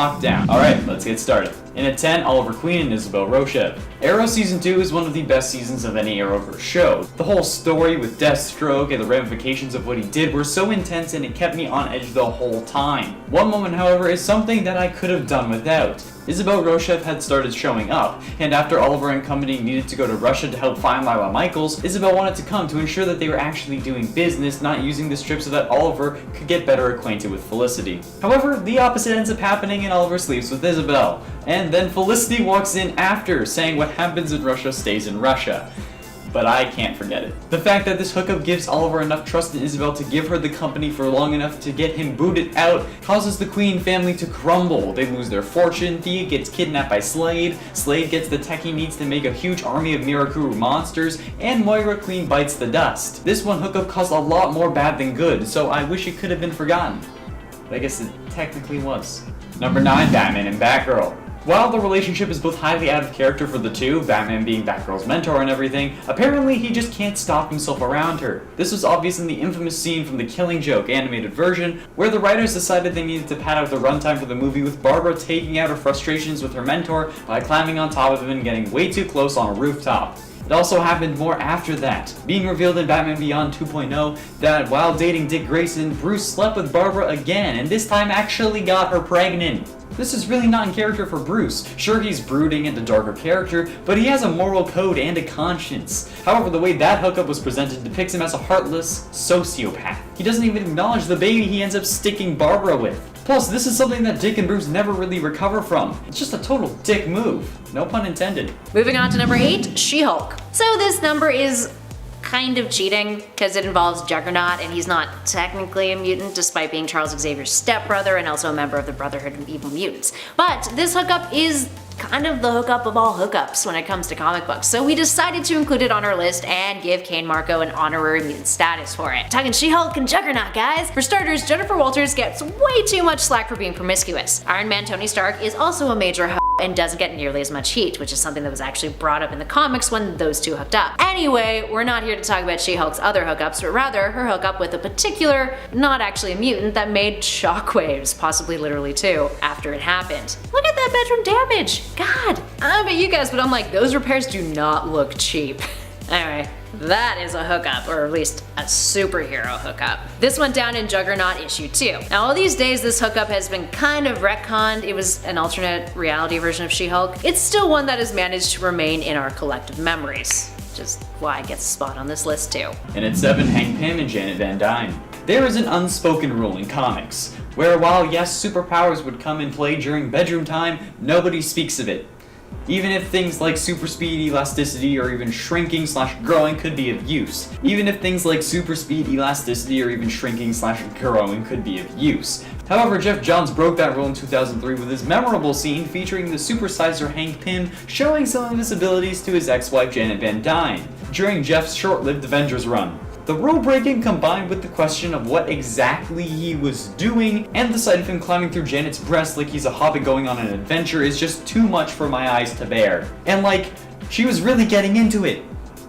lockdown. Alright, let's get started. In at 10, Oliver Queen and Isabelle ROCHEV. Arrow Season 2 is one of the best seasons of any Arrowverse show. The whole story with Deathstroke and the ramifications of what he did were so intense and it kept me on edge the whole time. One moment, however, is something that I could have done without. Isabelle ROCHEV had started showing up, and after Oliver and company needed to go to Russia to help find Lila Michaels, Isabelle wanted to come to ensure that they were actually doing business, not using the strip so that Oliver could get better acquainted with Felicity. However, the opposite ends up happening and Oliver sleeps with Isabelle. And then Felicity walks in after, saying what happens in Russia stays in Russia. But I can't forget it. The fact that this hookup gives Oliver enough trust in Isabelle to give her the company for long enough to get him booted out causes the Queen family to crumble. They lose their fortune, Thea gets kidnapped by Slade, Slade gets the tech he needs to make a huge army of Mirakuru monsters, and Moira Queen bites the dust. This one hookup caused a lot more bad than good, so I wish it could have been forgotten. But I guess it technically was. Number 9, Batman and Batgirl. While the relationship is both highly out of character for the two, Batman being Batgirl's mentor and everything, apparently he just can't stop himself around her. This was obvious in the infamous scene from the Killing Joke animated version, where the writers decided they needed to pad out the runtime for the movie with Barbara taking out her frustrations with her mentor by climbing on top of him and getting way too close on a rooftop. It also happened more after that, being revealed in Batman Beyond 2.0 that while dating Dick Grayson, Bruce slept with Barbara again, and this time actually got her pregnant. This is really not in character for Bruce. Sure, he's brooding and a darker character, but he has a moral code and a conscience. However, the way that hookup was presented depicts him as a heartless sociopath. He doesn't even acknowledge the baby he ends up sticking Barbara with. Plus, this is something that Dick and Bruce never really recover from. It's just a total dick move. No pun intended. Moving on to number 8, She-Hulk. So this number is kind of cheating because it involves Juggernaut and he's not technically a mutant despite being Charles Xavier's stepbrother and also a member of the Brotherhood of Evil Mutants. But this hookup is kind of the hookup of all hookups when it comes to comic books, so we decided to include it on our list and give Kane Marco an honorary mutant status for it. Talking She-Hulk and Juggernaut, guys! For starters, Jennifer Walters gets way too much slack for being promiscuous. Iron Man Tony Stark is also a major hoe and doesn't get nearly as much heat, which is something that was actually brought up in the comics when those two hooked up. Anyway, we're not here to talk about She-Hulk's other hookups, but rather her hookup with a particular, not actually a mutant, that made shockwaves, possibly literally too, after it happened. Look at that bedroom damage! God! I don't know about you guys, but I'm like, those repairs do not look cheap. Anyway, that is a hookup, or at least a superhero hookup. This went down in Juggernaut issue 2. Now all these days this hookup has been kind of retconned. It was an alternate reality version of She-Hulk. It's still one that has managed to remain in our collective memories, which is why it gets a spot on this list too. And at 7, Hank Pym and Janet Van Dyne. There is an unspoken rule in comics, where while yes, superpowers would come in play during bedroom time, nobody speaks of it. Even if things like super speed, elasticity, or even shrinking / growing could be of use. Even if things like super speed, elasticity, or even shrinking / growing could be of use. However, Jeff Johns broke that rule in 2003 with his memorable scene featuring the supersizer Hank Pym showing some of his abilities to his ex-wife Janet Van Dyne during Jeff's short-lived Avengers run. The rule breaking combined with the question of what exactly he was doing and the sight of him climbing through Janet's breast like he's a hobbit going on an adventure is just too much for my eyes to bear. And like, she was really getting into it.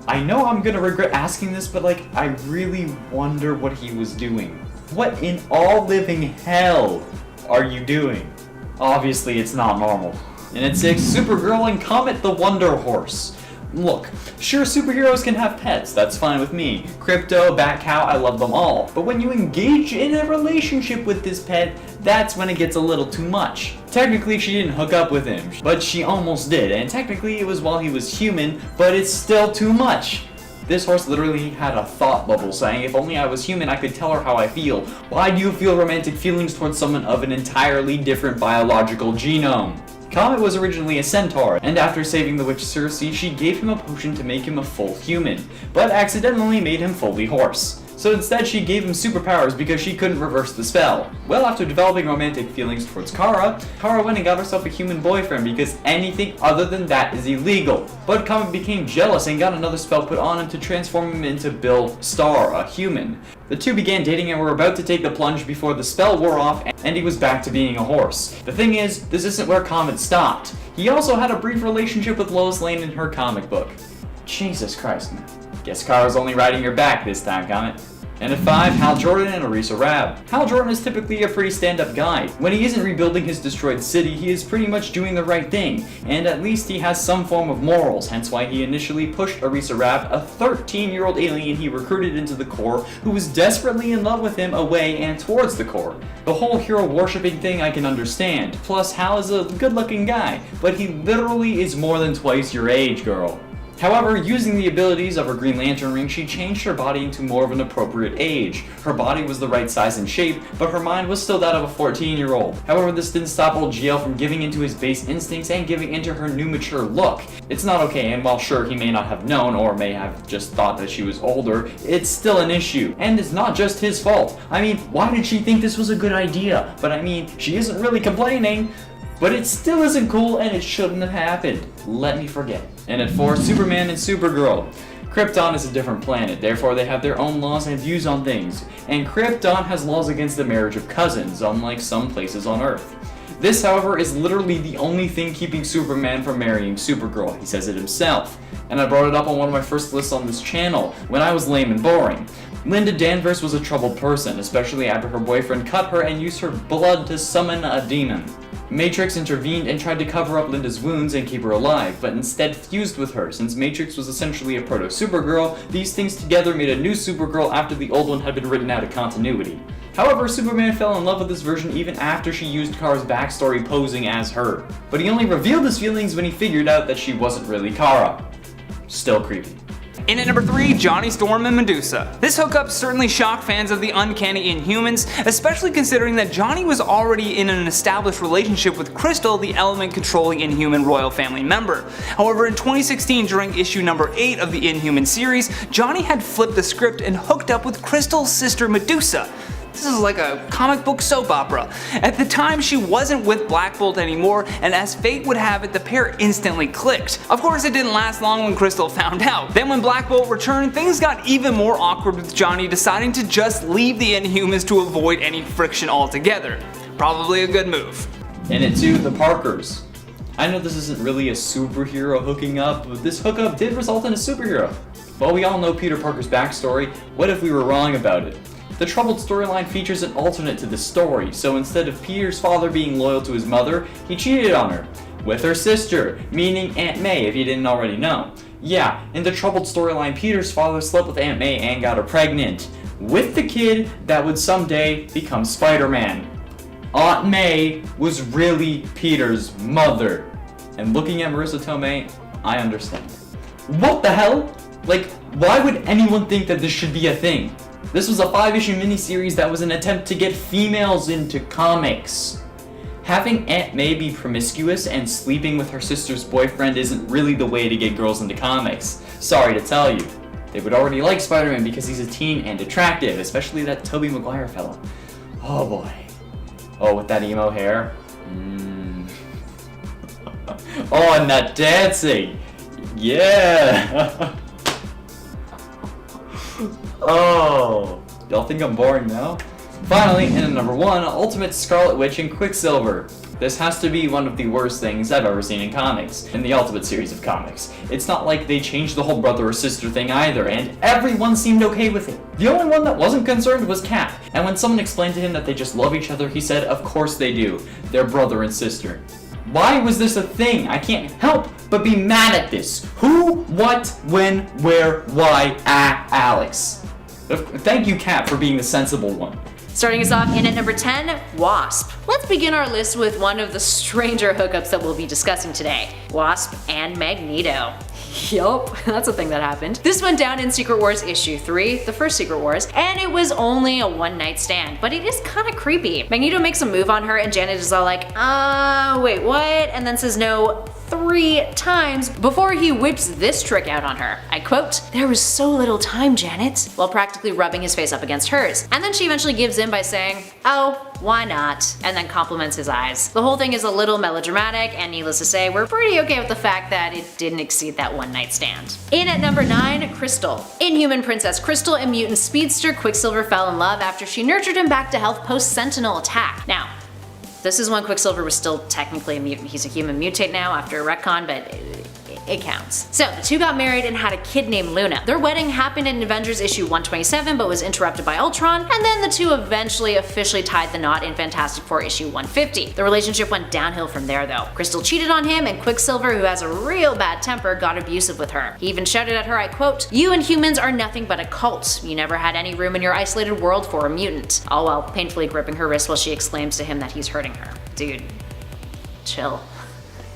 I know I'm gonna regret asking this, but like, I really wonder what he was doing. What in all living hell are you doing? Obviously it's not normal. And at 6, Supergirl and Comet the Wonder Horse. Look, sure superheroes can have pets, that's fine with me. Crypto, Batcow, I love them all. But when you engage in a relationship with this pet, that's when it gets a little too much. Technically she didn't hook up with him, but she almost did, and technically it was while he was human, but it's still too much. This horse literally had a thought bubble saying, if only I was human I could tell her how I feel. Why do you feel romantic feelings towards someone of an entirely different biological genome? Comet was originally a centaur, and after saving the witch Circe, she gave him a potion to make him a full human, but accidentally made him fully horse. So instead she gave him superpowers because she couldn't reverse the spell. Well, after developing romantic feelings towards Kara, Kara went and got herself a human boyfriend because anything other than that is illegal. But Comet became jealous and got another spell put on him to transform him into Bill Star, a human. The two began dating and were about to take the plunge before the spell wore off and he was back to being a horse. The thing is, this isn't where Comet stopped. He also had a brief relationship with Lois Lane in her comic book. Jesus Christ, man. Guess Kara's only riding your back this time, Comet. And at 5, Hal Jordan and RRAB. Hal Jordan is typically a pretty stand-up guy. When he isn't rebuilding his destroyed city, he is pretty much doing the right thing, and at least he has some form of morals, hence why he initially pushed RRAB, a 13-year-old alien he recruited into the Corps, who was desperately in love with him, away and towards the Corps. The whole hero worshipping thing I can understand, plus Hal is a good-looking guy, but he literally is more than twice your age, girl. However, using the abilities of her Green Lantern ring, she changed her body into more of an appropriate age. Her body was the right size and shape, but her mind was still that of a 14-year-old. However, this didn't stop old GL from giving into his base instincts and giving into her new mature look. It's not okay, and while sure he may not have known or may have just thought that she was older, it's still an issue. And it's not just his fault. I mean, why did she think this was a good idea? But I mean, she isn't really complaining. But it still isn't cool and it shouldn't have happened. Let me forget. And at 4, Superman and Supergirl. Krypton is a different planet, therefore they have their own laws and views on things. And Krypton has laws against the marriage of cousins, unlike some places on Earth. This, however, is literally the only thing keeping Superman from marrying Supergirl. He says it himself. And I brought it up on one of my first lists on this channel, when I was lame and boring. Linda Danvers was a troubled person, especially after her boyfriend cut her and used her blood to summon a demon. Matrix intervened and tried to cover up Linda's wounds and keep her alive, but instead fused with her. Since Matrix was essentially a proto-Supergirl, these things together made a new Supergirl after the old one had been written out of continuity. However, Superman fell in love with this version even after she used Kara's backstory posing as her. But he only revealed his feelings when he figured out that she wasn't really Kara. Still creepy. In at number 3, Johnny Storm and Medusa. This hookup certainly shocked fans of the Uncanny Inhumans, especially considering that Johnny was already in an established relationship with Crystal, the element-controlling Inhuman royal family member. However, in 2016, during issue number 8 of the Inhuman series, Johnny had flipped the script and hooked up with Crystal's sister Medusa. This is like a comic book soap opera. At the time, she wasn't with Black Bolt anymore, and as fate would have it, the pair instantly clicked. Of course, it didn't last long when Crystal found out. Then when Black Bolt returned, things got even more awkward with Johnny deciding to just leave the Inhumans to avoid any friction altogether. Probably a good move. And at 2, the Parkers. I know this isn't really a superhero hooking up, but this hookup did result in a superhero. Well, we all know Peter Parker's backstory. What if we were wrong about it? The Troubled storyline features an alternate to the story, so instead of Peter's father being loyal to his mother, he cheated on her. With her sister, meaning Aunt May if you didn't already know. Yeah, in the Troubled storyline, Peter's father slept with Aunt May and got her pregnant. With the kid that would someday become Spider-Man. Aunt May was really Peter's mother. And looking at Marissa Tomei, I understand. What the hell? Like, why would anyone think that this should be a thing? This was a 5-issue miniseries that was an attempt to get females into comics. Having Aunt May be promiscuous and sleeping with her sister's boyfriend isn't really the way to get girls into comics. Sorry to tell you. They would already like Spider-Man because he's a teen and attractive, especially that Tobey Maguire fella. Oh boy. Oh, with that emo hair. Oh, and that dancing. Yeah. Oh, y'all think I'm boring now? Finally, in at number 1, Ultimate Scarlet Witch and Quicksilver. This has to be one of the worst things I've ever seen in comics, in the Ultimate series of comics. It's not like they changed the whole brother or sister thing either, and everyone seemed okay with it. The only one that wasn't concerned was Cap, and when someone explained to him that they just love each other, he said, of course they do. They're brother and sister. Why was this a thing? I can't help but be mad at this. Who, what, when, where, why, Alex. Thank you, Cap, for being the sensible one. Starting us off in at number 10, Wasp. Let's begin our list with one of the stranger hookups that we'll be discussing today. Wasp and Magneto. Yup, that's a thing that happened. This went down in Secret Wars issue 3, the first Secret Wars, and it was only a one-night stand, but it is kinda creepy. Magneto makes a move on her and Janet is all like, wait, what? And then says no 3 times before he whips this trick out on her. I quote, "There was so little time, Janet," while practically rubbing his face up against hers. And then she eventually gives in by saying, "Oh, why not?" and then compliments his eyes. The whole thing is a little melodramatic, and needless to say, we're pretty okay with the fact that it didn't exceed that one-night stand. In at number 9, Crystal. Inhuman Princess Crystal and mutant speedster Quicksilver fell in love after she nurtured him back to health post-Sentinel attack. Now, this is when Quicksilver was still technically a mutant. He's a human mutate now after a retcon, but it counts. So the two got married and had a kid named Luna. Their wedding happened in Avengers issue 127 but was interrupted by Ultron, and then the two eventually officially tied the knot in Fantastic Four issue 150. The relationship went downhill from there though. Crystal cheated on him, and Quicksilver, who has a real bad temper, got abusive with her. He even shouted at her, I quote, "You and humans are nothing but a cult. You never had any room in your isolated world for a mutant," all while painfully gripping her wrist while she exclaims to him that he's hurting her. Dude, chill.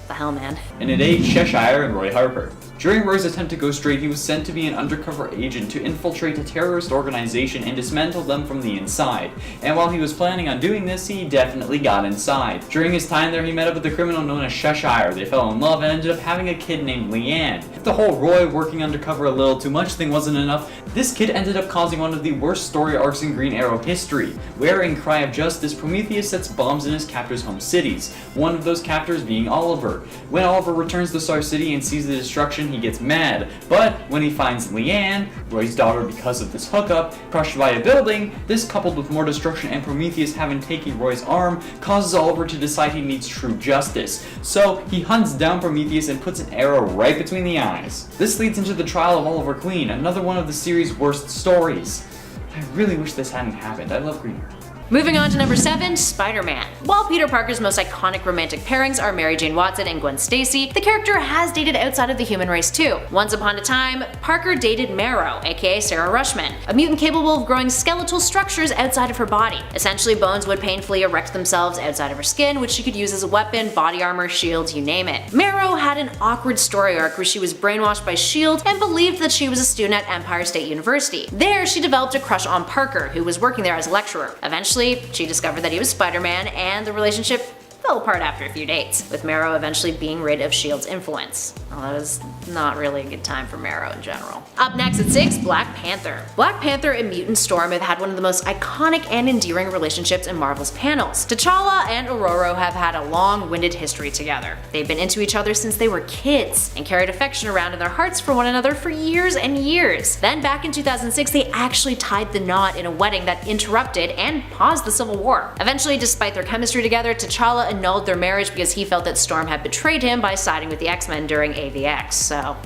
The hell, man. And it ate Cheshire and Roy Harper. During Roy's attempt to go straight, he was sent to be an undercover agent to infiltrate a terrorist organization and dismantle them from the inside. And while he was planning on doing this, he definitely got inside. During his time there, he met up with a criminal known as Cheshire. They fell in love and ended up having a kid named Leanne. If the whole Roy working undercover a little too much thing wasn't enough, this kid ended up causing one of the worst story arcs in Green Arrow history, where in Cry of Justice, Prometheus sets bombs in his captors' home cities, one of those captors being Oliver. When Oliver returns to Star City and sees the destruction, he gets mad, but when he finds Leanne, Roy's daughter because of this hookup, crushed by a building, this coupled with more destruction and Prometheus having taken Roy's arm, causes Oliver to decide he needs true justice. So he hunts down Prometheus and puts an arrow right between the eyes. This leads into the trial of Oliver Queen, another one of the series' worst stories. I really wish this hadn't happened. I love Green Arrow. Moving on to number 7, Spider-Man. While Peter Parker's most iconic romantic pairings are Mary Jane Watson and Gwen Stacy, the character has dated outside of the human race too. Once upon a time, Parker dated Marrow, aka Sarah Rushman, a mutant capable of growing skeletal structures outside of her body. Essentially, bones would painfully erect themselves outside of her skin, which she could use as a weapon, body armor, shield, you name it. Marrow had an awkward story arc where she was brainwashed by S.H.I.E.L.D. and believed that she was a student at Empire State University. There, she developed a crush on Parker, who was working there as a lecturer. Eventually, she discovered that he was Spider-Man, and the relationship fell apart after a few dates, with Marrow eventually being rid of S.H.I.E.L.D.'s influence. Well, that was not really a good time for Marrow in general. Up next at 6, Black Panther. Black Panther and Mutant Storm have had one of the most iconic and endearing relationships in Marvel's panels. T'Challa and Ororo have had a long-winded history together. They've been into each other since they were kids, and carried affection around in their hearts for one another for years and years. Then back in 2006, they actually tied the knot in a wedding that interrupted and paused the Civil War. Eventually, despite their chemistry together, T'Challa annulled their marriage because he felt that Storm had betrayed him by siding with the X-Men during AVX, so.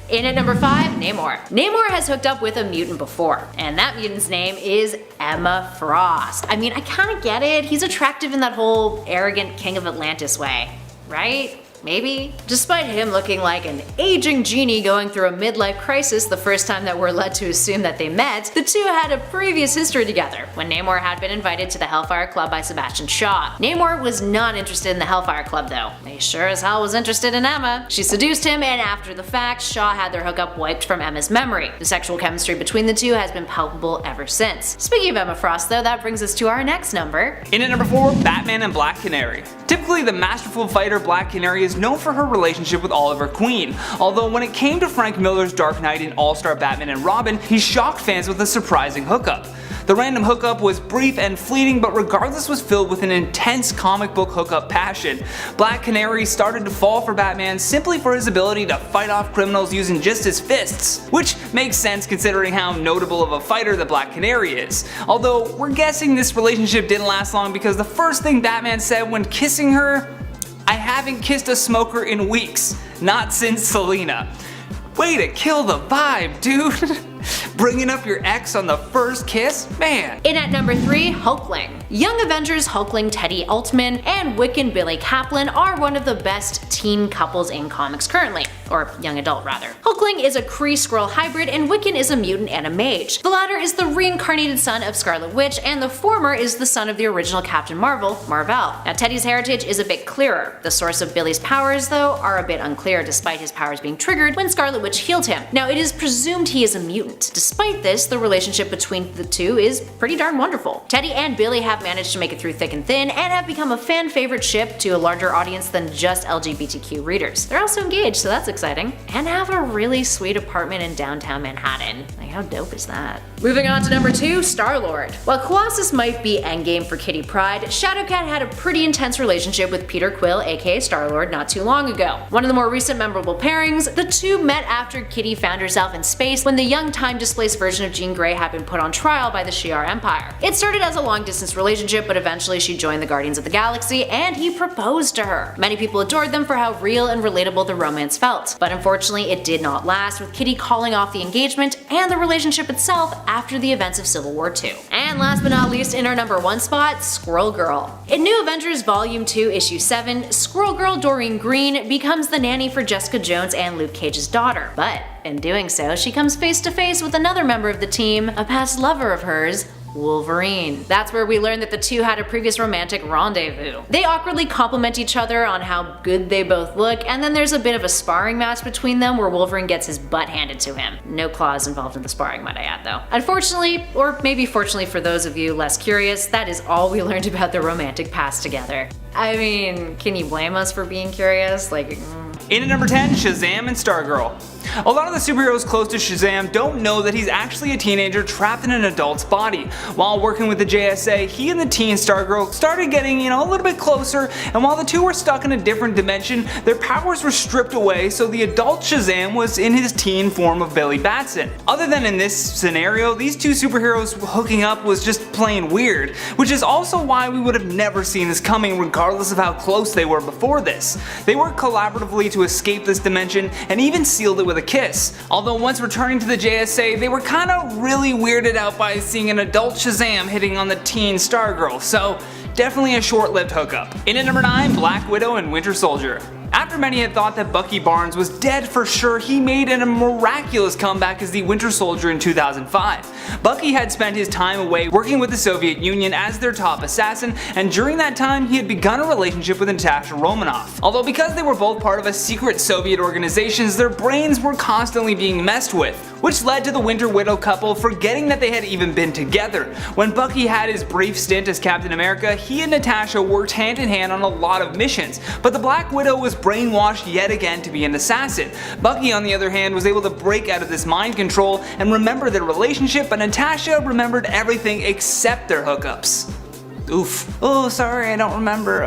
In at number 5, Namor. Namor has hooked up with a mutant before, and that mutant's name is Emma Frost. I mean, I kinda get it, he's attractive in that whole arrogant King of Atlantis way, right? Maybe? Despite him looking like an aging genie going through a midlife crisis the first time that we're led to assume that they met, the two had a previous history together, when Namor had been invited to the Hellfire Club by Sebastian Shaw. Namor was not interested in the Hellfire Club though. He sure as hell was interested in Emma. She seduced him, and after the fact, Shaw had their hookup wiped from Emma's memory. The sexual chemistry between the two has been palpable ever since. Speaking of Emma Frost though, that brings us to our next number. In at number 4, Batman and Black Canary. Typically, the masterful fighter Black Canary is known for her relationship with Oliver Queen, although when it came to Frank Miller's Dark Knight and All-Star Batman and Robin, he shocked fans with a surprising hookup. The random hookup was brief and fleeting, but regardless was filled with an intense comic book hookup passion. Black Canary started to fall for Batman simply for his ability to fight off criminals using just his fists, which makes sense considering how notable of a fighter the Black Canary is. Although we're guessing this relationship didn't last long because the first thing Batman said when kissing her, "I haven't kissed a smoker in weeks, not since Selena." Way to kill the vibe, dude. Bringing up your ex on the first kiss? Man. In at number 3, Hulkling. Young Avengers Hulkling Teddy Altman and Wiccan Billy Kaplan are one of the best teen couples in comics currently, or young adult rather. Hulkling is a Kree-Skrull hybrid and Wiccan is a mutant and a mage. The latter is the reincarnated son of Scarlet Witch and the former is the son of the original Captain Marvel, Mar-Vell. Now Teddy's heritage is a bit clearer. The source of Billy's powers though are a bit unclear despite his powers being triggered when Scarlet Witch healed him. Now it is presumed he is a mutant. Despite this, the relationship between the two is pretty darn wonderful. Teddy and Billy have managed to make it through thick and thin and have become a fan favorite ship to a larger audience than just LGBTQ readers. They're also engaged, so that's exciting, and have a really sweet apartment in downtown Manhattan. Like, how dope is that? Moving on to number 2, Star-Lord. While Colossus might be endgame for Kitty Pryde, Shadowcat had a pretty intense relationship with Peter Quill, aka Star-Lord, not too long ago. One of the more recent memorable pairings, the two met after Kitty found herself in space when the young time-displaced version of Jean Grey had been put on trial by the Shi'ar Empire. It started as a long-distance relationship, but eventually she joined the Guardians of the Galaxy and he proposed to her. Many people adored them for how real and relatable the romance felt, but unfortunately it did not last, with Kitty calling off the engagement and the relationship itself after the events of Civil War II. And last but not least, in our number 1 spot, Squirrel Girl. In New Avengers Volume 2 Issue 7, Squirrel Girl Doreen Green becomes the nanny for Jessica Jones and Luke Cage's daughter, but in doing so, she comes face to face with another member of the team, a past lover of hers, Wolverine. That's where we learn that the two had a previous romantic rendezvous. They awkwardly compliment each other on how good they both look, and then there's a bit of a sparring match between them where Wolverine gets his butt handed to him. No claws involved in the sparring, might I add though. Unfortunately, or maybe fortunately for those of you less curious, that is all we learned about their romantic past together. I mean, can you blame us for being curious? In at number 10, Shazam and Stargirl. A lot of the superheroes close to Shazam don't know that he's actually a teenager trapped in an adult's body. While working with the JSA, he and the teen Stargirl started getting, a little bit closer, and while the two were stuck in a different dimension, their powers were stripped away, so the adult Shazam was in his teen form of Billy Batson. Other than in this scenario, these two superheroes hooking up was just plain weird, which is also why we would have never seen this coming regardless of how close they were before this. They worked collaboratively to escape this dimension and even sealed it with a kiss. Although once returning to the JSA, they were kinda really weirded out by seeing an adult Shazam hitting on the teen Stargirl, so definitely a short-lived hookup. In at number 9, Black Widow and Winter Soldier. After many had thought that Bucky Barnes was dead for sure, he made a miraculous comeback as the Winter Soldier in 2005. Bucky had spent his time away working with the Soviet Union as their top assassin, and during that time he had begun a relationship with Natasha Romanoff. Although because they were both part of a secret Soviet organizations, their brains were constantly being messed with, which led to the Winter Widow couple forgetting that they had even been together. When Bucky had his brief stint as Captain America, he and Natasha worked hand in hand on a lot of missions, but the Black Widow was brainwashed yet again to be an assassin. Bucky, on the other hand, was able to break out of this mind control and remember their relationship, but Natasha remembered everything except their hookups. Oof. Oh, sorry, I don't remember.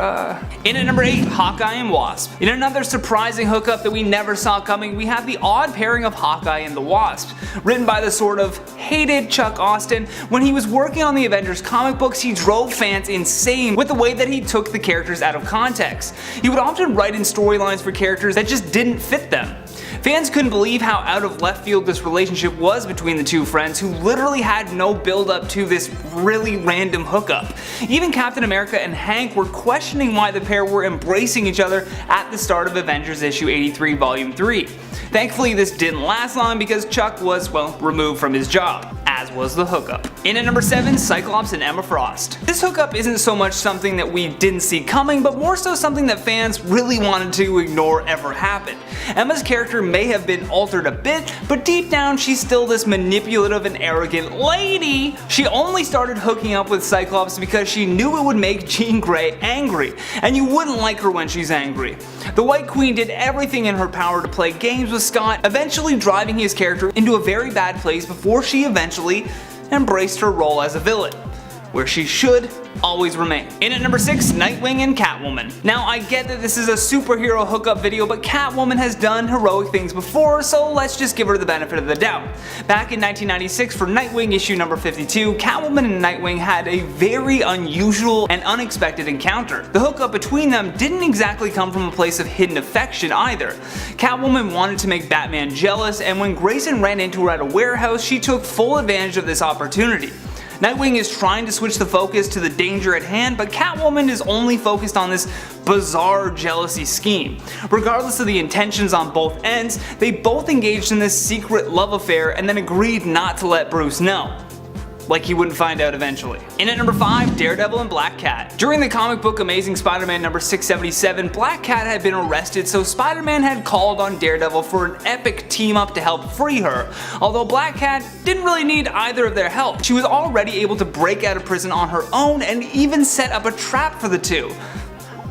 In at number 8, Hawkeye and Wasp. In another surprising hookup that we never saw coming, we have the odd pairing of Hawkeye and the Wasp. Written by the sort of hated Chuck Austen, when he was working on the Avengers comic books, he drove fans insane with the way that he took the characters out of context. He would often write in storylines for characters that just didn't fit them. Fans couldn't believe how out of left field this relationship was between the two friends who literally had no build up to this really random hookup. Even Captain America and Hank were questioning why the pair were embracing each other at the start of Avengers issue 83 volume 3. Thankfully this didn't last long because Chuck was, well, removed from his job, as was the hookup. In at number 7, Cyclops and Emma Frost. This hookup isn't so much something that we didn't see coming, but more so something that fans really wanted to ignore ever happened. Emma's character may have been altered a bit, but deep down she's still this manipulative and arrogant lady. She only started hooking up with Cyclops because she knew it would make Jean Grey angry, and you wouldn't like her when she's angry. The White Queen did everything in her power to play games with Scott, eventually driving his character into a very bad place before she eventually embraced her role as a villain, where she should always remain. In at number 6, Nightwing and Catwoman. Now I get that this is a superhero hookup video, but Catwoman has done heroic things before, so let's just give her the benefit of the doubt. Back in 1996 for Nightwing issue number 52, Catwoman and Nightwing had a very unusual and unexpected encounter. The hookup between them didn't exactly come from a place of hidden affection either. Catwoman wanted to make Batman jealous, and when Grayson ran into her at a warehouse, she took full advantage of this opportunity. Nightwing is trying to switch the focus to the danger at hand, but Catwoman is only focused on this bizarre jealousy scheme. Regardless of the intentions on both ends, they both engaged in this secret love affair and then agreed not to let Bruce know. Like he wouldn't find out eventually. In at number 5, Daredevil and Black Cat. During the comic book Amazing Spider-Man number 677, Black Cat had been arrested, so Spider-Man had called on Daredevil for an epic team-up to help free her. Although Black Cat didn't really need either of their help. She was already able to break out of prison on her own and even set up a trap for the two.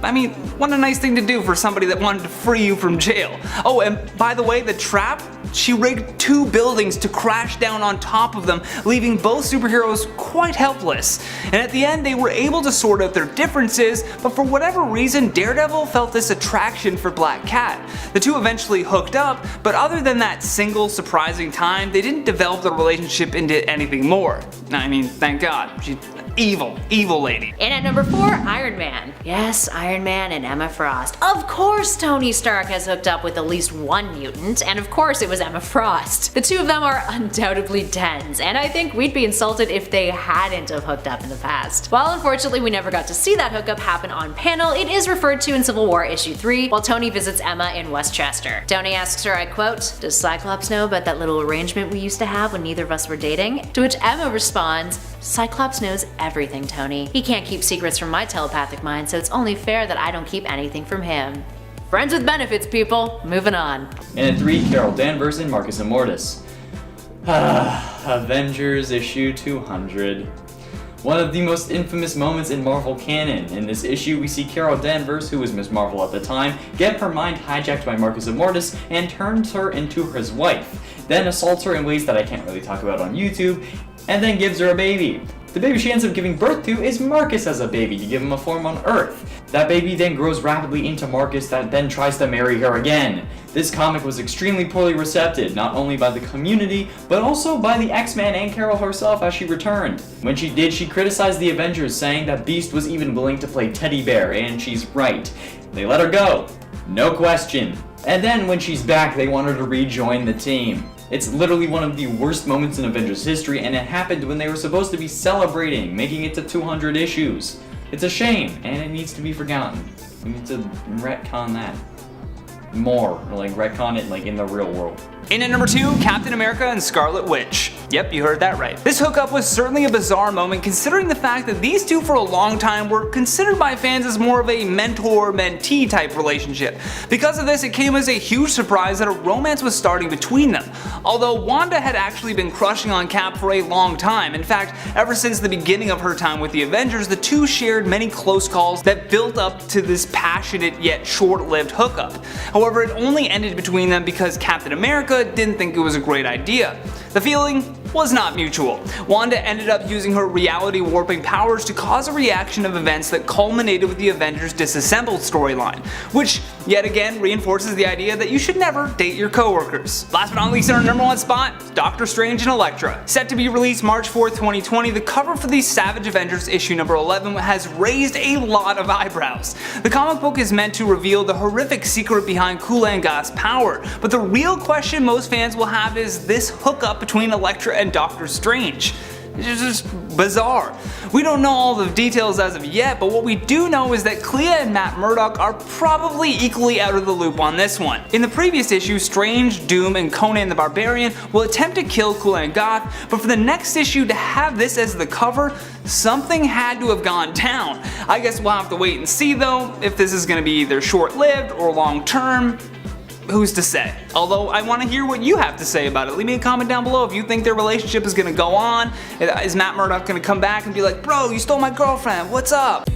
I mean, what a nice thing to do for somebody that wanted to free you from jail. Oh, and by the way, the trap, she rigged 2 buildings to crash down on top of them, leaving both superheroes quite helpless. And at the end, they were able to sort out their differences, but for whatever reason, Daredevil felt this attraction for Black Cat. The two eventually hooked up, but other than that single surprising time, they didn't develop the relationship into anything more. I mean, thank God. She's evil lady. And at number 4, Iron Man. Yes, Iron Man and Emma Frost. Of course Tony Stark has hooked up with at least one mutant, and of course it was Emma Frost. The two of them are undoubtedly tens, and I think we'd be insulted if they hadn't have hooked up in the past. While unfortunately we never got to see that hookup happen on panel, it is referred to in Civil War issue 3 while Tony visits Emma in Westchester. Tony asks her, I quote, "Does Cyclops know about that little arrangement we used to have when neither of us were dating?" To which Emma responds, "Cyclops knows everything, Tony. He can't keep secrets from my telepathic mind, so it's only fair that I don't keep anything from him." Friends with benefits, people. Moving on. And at 3, Carol Danvers and Marcus Immortus. Avengers issue 200. One of the most infamous moments in Marvel canon. In this issue, we see Carol Danvers, who was Ms. Marvel at the time, get her mind hijacked by Marcus Immortus and turns her into his wife, then assaults her in ways that I can't really talk about on YouTube, and then gives her a baby. The baby she ends up giving birth to is Marcus as a baby to give him a form on Earth. That baby then grows rapidly into Marcus that then tries to marry her again. This comic was extremely poorly received, not only by the community, but also by the X-Men and Carol herself as she returned. When she did, she criticized the Avengers, saying that Beast was even willing to play teddy bear, and she's right. They let her go. No question. And then when she's back, they want her to rejoin the team. It's literally one of the worst moments in Avengers history, and it happened when they were supposed to be celebrating, making it to 200 issues. It's a shame, and it needs to be forgotten. We need to retcon that more, or like retcon it like in the real world. In at number 2, Captain America and Scarlet Witch. Yep, you heard that right. This hookup was certainly a bizarre moment considering the fact that these two for a long time were considered by fans as more of a mentor-mentee type relationship. Because of this, it came as a huge surprise that a romance was starting between them. Although Wanda had actually been crushing on Cap for a long time. In fact, ever since the beginning of her time with the Avengers, the two shared many close calls that built up to this passionate yet short-lived hookup. However, it only ended between them because Captain America didn't think it was a great idea. The feeling was not mutual. Wanda ended up using her reality warping powers to cause a reaction of events that culminated with the Avengers Disassembled storyline, which yet again reinforces the idea that you should never date your coworkers. Last but not least, in our number 1 spot, Doctor Strange and Elektra. Set to be released March 4th, 2020, the cover for the Savage Avengers issue number 11 has raised a lot of eyebrows. The comic book is meant to reveal the horrific secret behind Kulanga's power, but the real question most fans will have is this hookup between Elektra and Doctor Strange. It's just bizarre. We don't know all the details as of yet, but what we do know is that Clea and Matt Murdock are probably equally out of the loop on this one. In the previous issue, Strange, Doom, and Conan the Barbarian will attempt to kill Kulangath, but for the next issue to have this as the cover, something had to have gone down. I guess we'll have to wait and see though, if this is going to be either short-lived or long-term. Who's to say? Although I want to hear what you have to say about it. Leave me a comment down below if you think their relationship is going to go on. Is Matt Murdock going to come back and be like, bro, you stole my girlfriend, what's up?